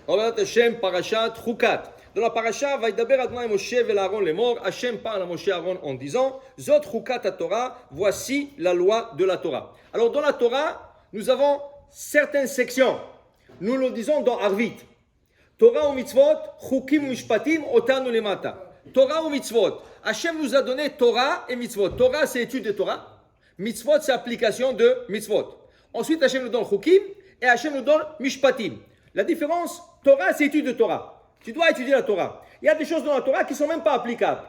Dans la parasha, Vaidaber Adonai Moshe Aaron les morts. Hachem parle à Moshe et Aaron en disant Zot Chukat Torah, voici la loi de la Torah. Alors dans la Torah, nous avons certaines sections. Nous le disons dans Arvit. Torah ou mitzvot, Chukim Mishpatim, Otanu Lemata. Torah ou mitzvot. Hachem nous a donné Torah et mitzvot. Torah, c'est étude de Torah. Mitzvot, c'est application de mitzvot. Ensuite, Hachem nous donne Chukim et Hachem nous donne Mishpatim. La différence, Torah, c'est étude de Torah. Tu dois étudier la Torah. Il y a des choses dans la Torah qui ne sont même pas applicables.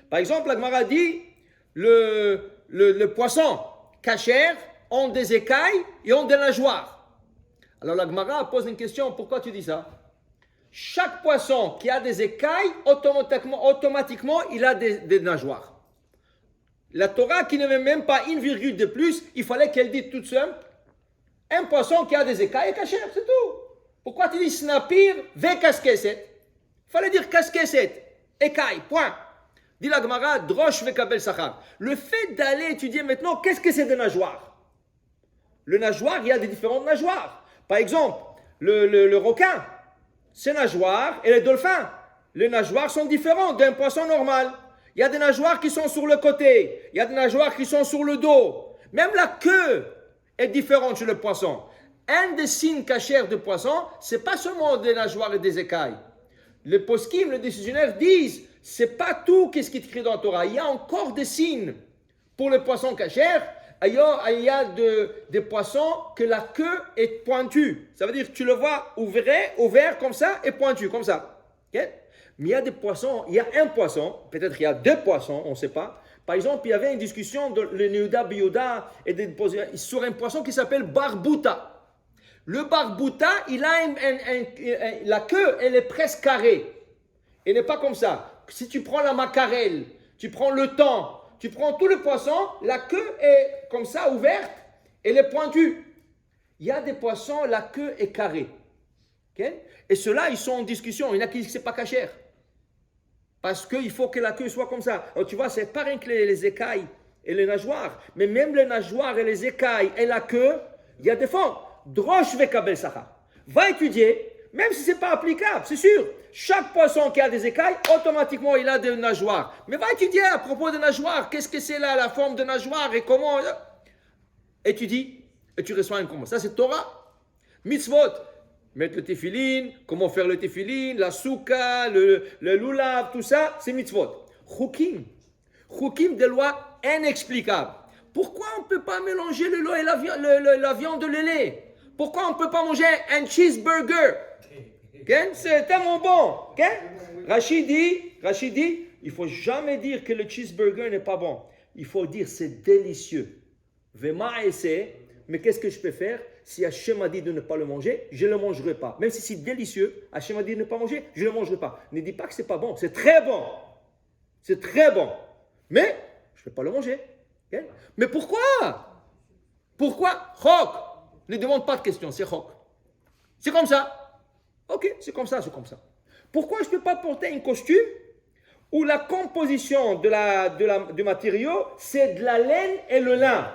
Par exemple, la Gemara dit le poisson kasher ont des écailles et ont des nageoires. Alors la Gemara pose une question, pourquoi tu dis ça? Chaque poisson qui a des écailles, automatiquement il a des nageoires. La Torah qui ne met même pas une virgule de plus, il fallait qu'elle dise toute seule, un poisson qui a des écailles est kasher, c'est tout. Pourquoi tu dis snapir ve kaskeset? Il fallait dire kaskeset, écaille, point. Dit la Gemara, drosh ve kabel sachar. Le fait d'aller étudier maintenant, qu'est-ce que c'est des nageoires? Le nageoire, il y a des différentes nageoires. Par exemple, le requin, ses nageoires et les dolphins. Les nageoires sont différentes d'un poisson normal. Il y a des nageoires qui sont sur le côté, il y a des nageoires qui sont sur le dos. Même la queue est différente chez le poisson. Un des signes cachers de poisson, ce n'est pas seulement des nageoires et des écailles. Les poskim, les décisionnaires disent, ce n'est pas tout ce qui est écrit dans la Torah. Il y a encore des signes pour les poissons cachers. Il y a des poissons que la queue est pointue. Ça veut dire que tu le vois ouvert comme ça et pointu comme ça. Okay? Mais il y a des poissons, il y a un poisson, peut-être il y a deux poissons, on ne sait pas. Par exemple, il y avait une discussion de Yehuda Biyuda sur un poisson qui s'appelle Barbuta. Le Barbuta, il a la queue, elle est presque carrée. Elle n'est pas comme ça. Si tu prends la macarelle, tu prends le thon, tu prends tout le poisson, la queue est comme ça, ouverte, elle est pointue. Il y a des poissons, la queue est carrée. Okay? Et ceux-là, ils sont en discussion. Il y en a qui disent que ce n'est pas cachère. Parce qu'il faut que la queue soit comme ça. Alors tu vois, c'est pas rien que les écailles et les nageoires. Mais même les nageoires et les écailles et la queue, il y a des fonds. Drosh ve kabel sachar. Va étudier, même si ce n'est pas applicable, c'est sûr. Chaque poisson qui a des écailles, automatiquement il a des nageoires. Mais va étudier à propos des nageoires. Qu'est-ce que c'est là, la forme de nageoire et comment. Étudie et tu reçois un comment. Ça c'est Torah. Mitzvot. Mettre le téphilin, comment faire le téphilin, la souka, le lulav, tout ça, c'est mitzvot. Chukim. Chukim, des lois inexplicables. Pourquoi on ne peut pas mélanger le lait et la viande de le lait? Pourquoi on ne peut pas manger un cheeseburger? Okay? C'est tellement bon. Okay? Rachid dit, il ne faut jamais dire que le cheeseburger n'est pas bon. Il faut dire c'est délicieux. Vema essaie, mais qu'est-ce que je peux faire? Si Hachem a dit de ne pas le manger, je ne le mangerai pas. Même si c'est délicieux, Hachem a dit de ne pas manger, je ne le mangerai pas. Ne dis pas que ce n'est pas bon, c'est très bon. C'est très bon. Mais je ne vais pas le manger. Okay? Mais pourquoi? Pourquoi? Chok. Ne demande pas de questions, c'est chok. C'est comme ça. Ok, c'est comme ça, c'est comme ça. Pourquoi je ne peux pas porter un costume où la composition du matériau, c'est de la laine et le lin?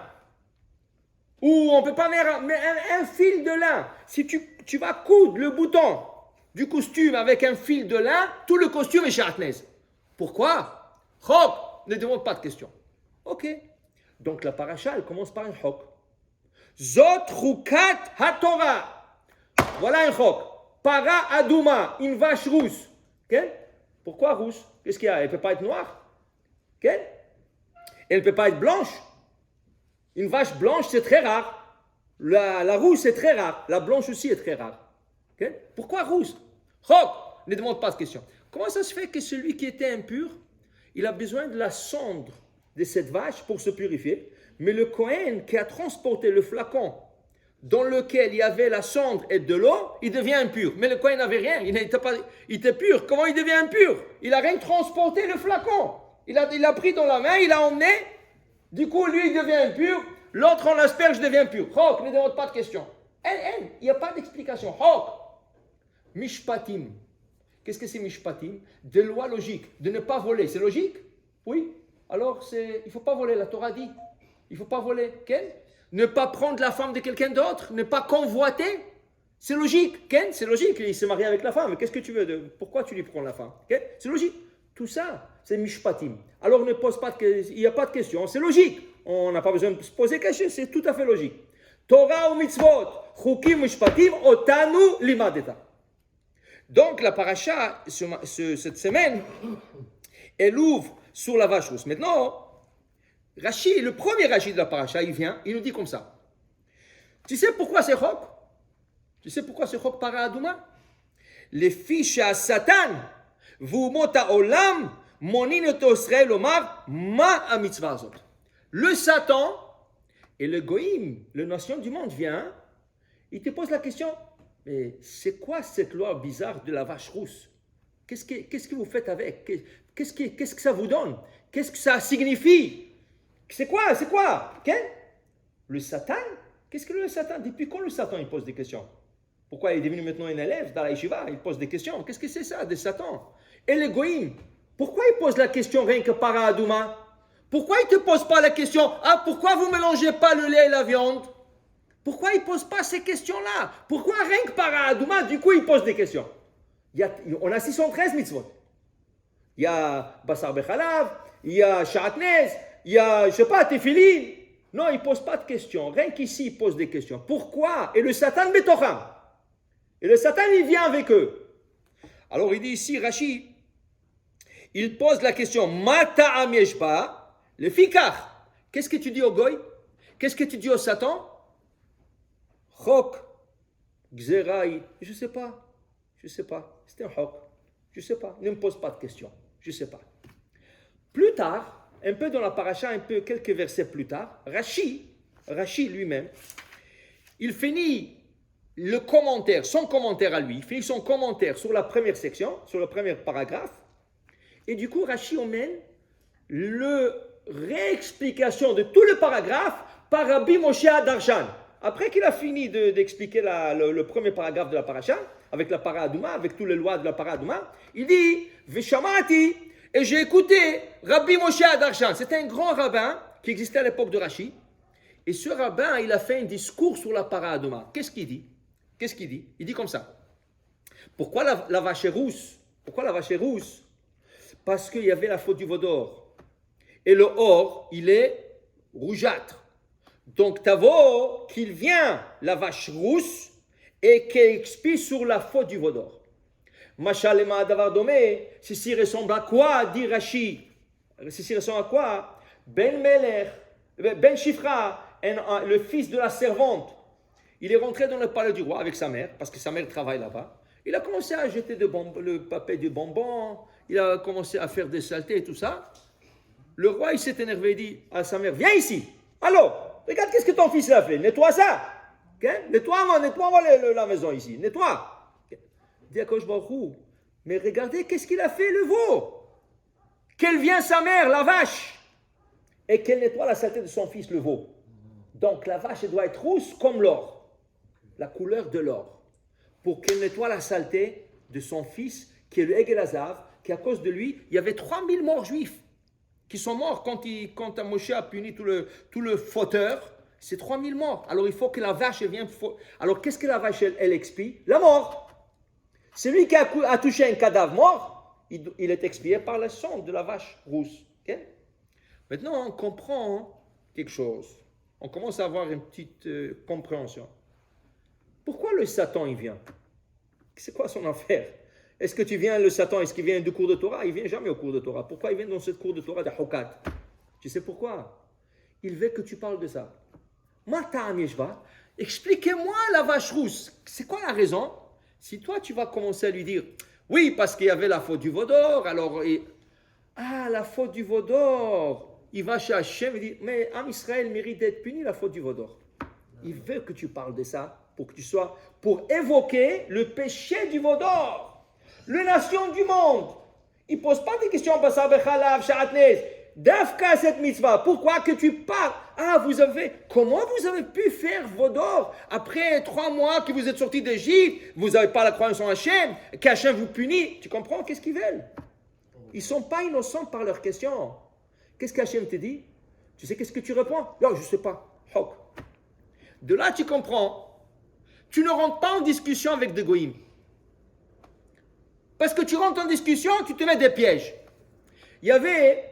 Où on ne peut pas mettre un fil de lin. Si tu vas coudre le bouton du costume avec un fil de lin, tout le costume est chartnaise. Pourquoi? Chok. Ne demande pas de questions. Ok. Donc la paracha, elle commence par un chok. Zot chukat haTorah. Voilà un chok. Para adouma, une vache rousse. Okay? Pourquoi rousse? Qu'est-ce qu'il y a? Elle ne peut pas être noire. Okay? Elle ne peut pas être blanche. Une vache blanche, c'est très rare. La rousse, c'est très rare. La blanche aussi est très rare. Okay? Pourquoi rousse? Chok. Ne demande pas de questions. Comment ça se fait que celui qui était impur, il a besoin de la cendre de cette vache pour se purifier, mais le Kohen qui a transporté le flacon dans lequel il y avait la cendre et de l'eau, il devient impur. Mais le Kohen n'avait rien, il était pur. Comment il devient impur? Il n'a rien transporté le flacon. Il a pris dans la main, il a emmené, du coup lui il devient impur, l'autre en asperge devient pur. Chok, ne demande pas de questions. Il n'y a pas d'explication. Chok. Mishpatim. Qu'est-ce que c'est mishpatim? Des lois logiques, de ne pas voler. C'est logique? Oui. Alors, il ne faut pas voler, la Torah dit. Il ne faut pas voler. Ne pas prendre la femme de quelqu'un d'autre, ne pas convoiter. C'est logique, Ken, c'est logique, il s'est marié avec la femme. Qu'est-ce que tu veux pourquoi tu lui prends la femme? Ken, c'est logique. Tout ça, c'est mishpatim. Alors ne pose pas il n'y a pas de question, c'est logique. On n'a pas besoin de se poser question, c'est tout à fait logique. Torah ou mitzvot, chukim mishpatim, otanu limadeta. Donc la paracha, cette semaine, elle ouvre sur la vache rousse. Maintenant, Rashi, le premier Rashi de la paracha, il vient, il nous dit comme ça. Tu sais pourquoi c'est chok? Tu sais pourquoi c'est chok para aduma? Les fiches à Satan, vous mota olam, monin otosrei lomar, ma a mitzvah zot. Le Satan et le goïm, le nation du monde vient, il te pose la question, mais c'est quoi cette loi bizarre de la vache rousse? Qu'est-ce que vous faites avec? Qu'est-ce que ça vous donne? Qu'est-ce que ça signifie? C'est quoi? Okay? Le Satan? Qu'est-ce que le Satan? Depuis quand le Satan il pose des questions? Pourquoi il est devenu maintenant un élève dans la yeshiva? Il pose des questions. Qu'est-ce que c'est ça, des Satan? Et les goïm, pourquoi il pose la question rien que par Adouma? Pourquoi il ne te pose pas la question, pourquoi vous ne mélangez pas le lait et la viande? Pourquoi il ne pose pas ces questions-là? Pourquoi rien que par Adouma, du coup, il pose des questions? On a 613 mitzvot. Il y a Basar Bechalav, il y a Shatnez, il y a, je ne sais pas, Tefillin. Non, il ne pose pas de questions. Rien qu'ici, il pose des questions. Pourquoi? Et le Satan Betocham. Et le Satan, il vient avec eux. Alors, il dit ici, Rashi, il pose la question, Mata Amieshba, le fikar. Qu'est-ce que tu dis au goy? Qu'est-ce que tu dis au Satan? Chok, Gzeraï, je ne sais pas. C'était un chok. Je ne sais pas. Ne me pose pas de questions. Je ne sais pas. Plus tard, un peu dans la paracha, quelques versets plus tard, Rashi lui-même, il finit son commentaire à lui, il finit son commentaire sur la première section, sur le premier paragraphe, et du coup, Rashi emmène le réexplication de tout le paragraphe par Rabbi Moshe Darshan. Après qu'il a fini d'expliquer le premier paragraphe de la paracha, avec la para Adouma, avec toutes les lois de la para Adouma, il dit Veshamati, et j'ai écouté Rabbi Moshe Darshan. C'était un grand rabbin qui existait à l'époque de Rashi. Et ce rabbin, il a fait un discours sur la para Adouma. Qu'est-ce qu'il dit? Il dit comme ça. Pourquoi la vache est rousse? Parce qu'il y avait la faute du veau d'or. Et le or, il est rougeâtre. Donc, Tavo, qu'il vient, la vache rousse, et qui expie sur la faute du veau d'or. Machalema Davar Domé, ceci ressemble à quoi, dit Rashi? Ceci ressemble à quoi? Ben Meler, Ben Shifra, le fils de la servante, il est rentré dans le palais du roi avec sa mère, parce que sa mère travaille là-bas. Il a commencé à jeter le papier de bonbons, il a commencé à faire des saletés et tout ça. Le roi, il s'est énervé, il dit à sa mère, viens ici. Alors, regarde qu'est-ce que ton fils a fait. Nettoie ça. Okay? Nettoie-moi la maison ici. Nettoie. Okay. Dit à Kosh Baruch Hu, mais regardez qu'est-ce qu'il a fait le veau. Qu'elle vient sa mère, la vache, et qu'elle nettoie la saleté de son fils, le veau. Donc la vache, elle doit être rousse comme l'or. La couleur de l'or. Pour qu'elle nettoie la saleté de son fils, qui est le Egelazav, qui à cause de lui, il y avait 3000 morts juifs qui sont morts quand Moshe a puni tout le fauteur. C'est 3000 morts. Alors il faut que la vache vienne. Alors qu'est-ce que la vache elle expie? La mort. Celui qui a touché un cadavre mort, il est expié par le sang de la vache rousse. Okay? Maintenant on comprend quelque chose. On commence à avoir une petite compréhension. Pourquoi le Satan il vient? C'est quoi son affaire? Est-ce que le Satan, est-ce qu'il vient du cours de Torah? Il ne vient jamais au cours de Torah. Pourquoi il vient dans ce cours de Torah de Hukat? Tu sais pourquoi? Il veut que tu parles de ça. Expliquez-moi la vache rousse. C'est quoi la raison? Si toi, tu vas commencer à lui dire, oui, parce qu'il y avait la faute du veau d'or, alors, la faute du veau d'or. Il va chez Hachem et dit, mais Am Israël mérite d'être puni, la faute du veau d'or. Il veut que tu parles de ça pour évoquer le péché du veau d'or. Le nation du monde, il ne pose pas des questions, Basar Bechalav, Shatnez, Dafka cette mitzvah, pourquoi que tu parles? Comment vous avez pu faire veau d'or après 3 mois que vous êtes sortis d'Égypte, vous n'avez pas la croyance en Hachem, qu'Hachem vous punit? Tu comprends? Qu'est-ce qu'ils veulent? Ils ne sont pas innocents par leurs questions. Qu'est-ce qu'Hachem te dit? Tu sais qu'est-ce que tu réponds? Non, je ne sais pas. De là, tu comprends. tu ne rentres pas en discussion avec des goïms. Parce que tu rentres en discussion, tu te mets des pièges. Il y avait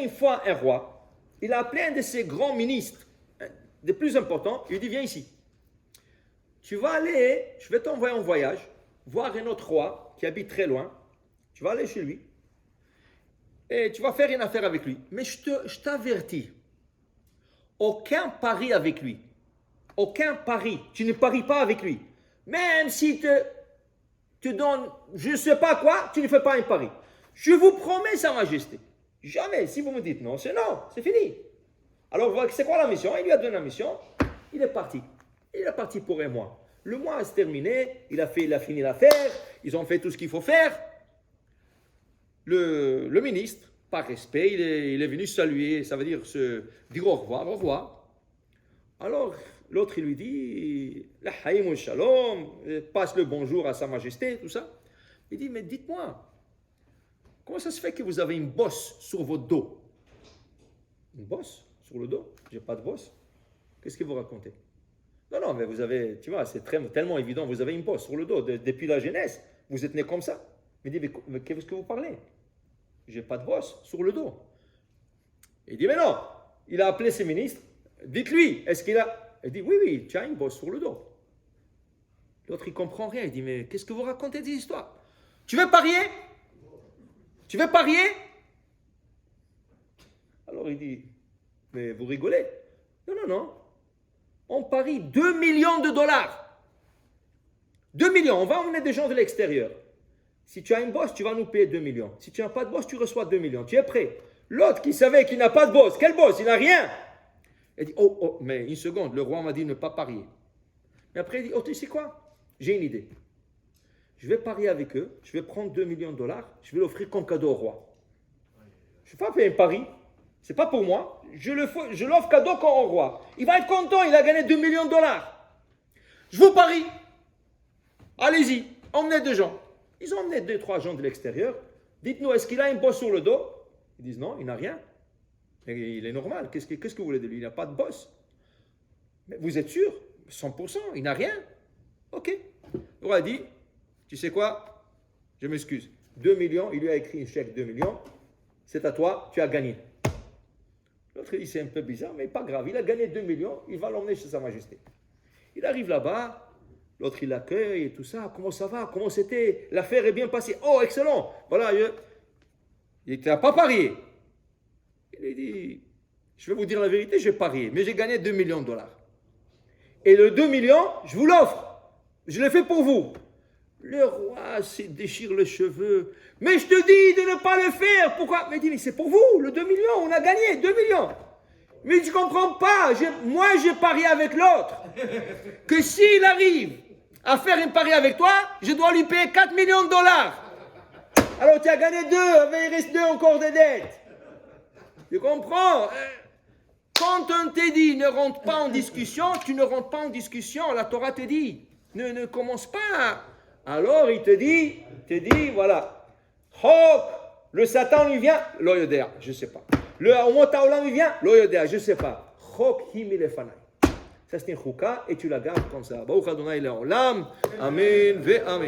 une fois un roi, il a appelé un de ses grands ministres, des plus importants, il lui dit, viens ici. Tu vas aller, je vais t'envoyer en voyage, voir un autre roi qui habite très loin. Tu vas aller chez lui et tu vas faire une affaire avec lui. Mais je t'avertis, aucun pari avec lui. Aucun pari. Tu ne paries pas avec lui. Même si te donne je ne sais pas quoi, tu ne fais pas un pari. Je vous promets, Sa Majesté. Jamais. Si vous me dites non, c'est fini. Alors, c'est quoi la mission? Il lui a donné la mission. Il est parti. Il est parti pour un mois. Le mois s'est terminé. Il a fini l'affaire. Ils ont fait tout ce qu'il faut faire. Le ministre, par respect, il est venu saluer. Ça veut dire se dire au revoir, au revoir. Alors, l'autre, il lui dit, la haïm shalom, passe le bonjour à Sa Majesté, tout ça. Il dit, mais dites-moi, comment ça se fait que vous avez une bosse sur votre dos? Une bosse sur le dos? J'ai pas de bosse. Qu'est-ce que vous racontez? Non, mais vous avez, tu vois, c'est tellement évident, vous avez une bosse sur le dos. Depuis la jeunesse, vous êtes né comme ça. Il dit, mais qu'est-ce que vous parlez? J'ai pas de bosse sur le dos. Il dit, mais non. Il a appelé ses ministres. Dites-lui, est-ce qu'il a... Il dit, oui, tu as une bosse sur le dos. L'autre, il ne comprend rien. Il dit, mais qu'est-ce que vous racontez des histoires? Tu veux parier? Tu veux parier? Alors il dit, mais vous rigolez? Non. On parie 2 millions de dollars. 2 millions, on va emmener des gens de l'extérieur. Si tu as une bosse, tu vas nous payer 2 millions. Si tu n'as pas de bosse, tu reçois 2 millions. Tu es prêt? L'autre qui savait qu'il n'a pas de bosse, quelle bosse? Il n'a rien. Il dit, mais une seconde, le roi m'a dit ne pas parier. Mais après, il dit, tu sais quoi? J'ai une idée. Je vais parier avec eux, je vais prendre 2 millions de dollars, je vais l'offrir comme cadeau au roi. Je ne vais pas faire un pari, ce n'est pas pour moi, je l'offre cadeau comme au roi. Il va être content, il a gagné 2 millions de dollars. Je vous parie. Allez-y, emmenez 2 gens. Ils ont emmené 2-3 gens de l'extérieur. Dites-nous, est-ce qu'il a une bosse sur le dos? Ils disent non, il n'a rien. Il est normal. Qu'est-ce que vous voulez de lui? Il n'a pas de bosse. Mais vous êtes sûr? 100%, il n'a rien. Ok. Le roi a dit, tu sais quoi? Je m'excuse. 2 millions, il lui a écrit un chèque de 2 millions. C'est à toi, tu as gagné. L'autre dit, c'est un peu bizarre, mais pas grave. Il a gagné 2 millions, il va l'emmener chez Sa Majesté. Il arrive là-bas, l'autre il l'accueille et tout ça. Comment ça va? Comment c'était? L'affaire est bien passée. Oh, excellent. Voilà, il n'a pas parié. Il dit, je vais vous dire la vérité, j'ai parié, mais j'ai gagné 2 millions de dollars. Et le 2 millions, je vous l'offre. Je l'ai fait pour vous. Le roi se déchire les cheveux. Mais je te dis de ne pas le faire. Pourquoi? Mais il dit, mais c'est pour vous, le 2 millions, on a gagné 2 millions. Mais tu ne comprends pas. Moi, j'ai parié avec l'autre. Que s'il arrive à faire un pari avec toi, je dois lui payer 4 millions de dollars. Alors tu as gagné 2, il reste 2 encore de dettes. Tu comprends? Quand on te dit ne rentre pas en discussion, tu ne rentres pas en discussion. La Torah te dit, ne commence pas. Alors il te dit, voilà. Hop, le Satan lui vient, l'oyodéa, je ne sais pas. Le Omotaolam lui vient, l'oyodéa, je ne sais pas. Chok himilefanai. Ça c'est une chouka et tu la gardes comme ça. Baruch Adonai le'olam. Amen ve amen.